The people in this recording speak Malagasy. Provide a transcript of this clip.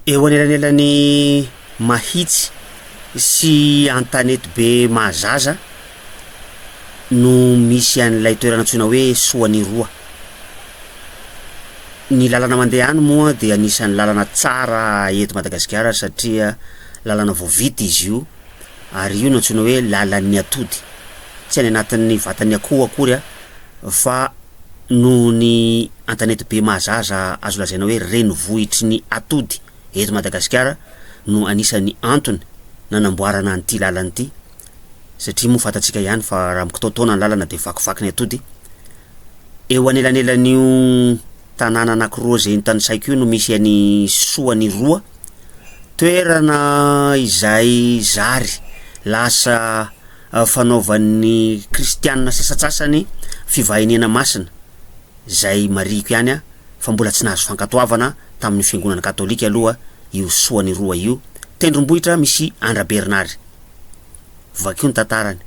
Eo anelanelany Mahitsy sy an-tanety be Mahazaza no misy an'ilay toerana antsoina hoe Soaniroa. Ny lalana mandeha any moa de anisan'ny lalana tsara eto Madagasikara satria lalana vao vita izy io ary io no antsoina hoe lalan'ny atody, tsy any anatin'ny vatan'ny akoho akory fa noho ny an-tanety be Mahazaza azo lazaina hoe renivohitry ny atody eto Madagasikara no anisan'ny antony nanamboarana an'ity lalana ity satria moa fatatsika ihany fa raha mikitaotaona ny lalana de vakivaky ny atody. Eo anelanelan'io tanàna anankiroa zay notanintsaiko io no misy any Soaniroa, toerana izay zary lasa fanaovan'ny kristianina sasasasany fivahiniana masina zay mariko ihany fa mbola tsy nahazo fankatoavana tamin'ny fiangonana katolika aloha io Soaniroa io. Tendrombohitra misy Andra Bernard. Vakio ny tantarany.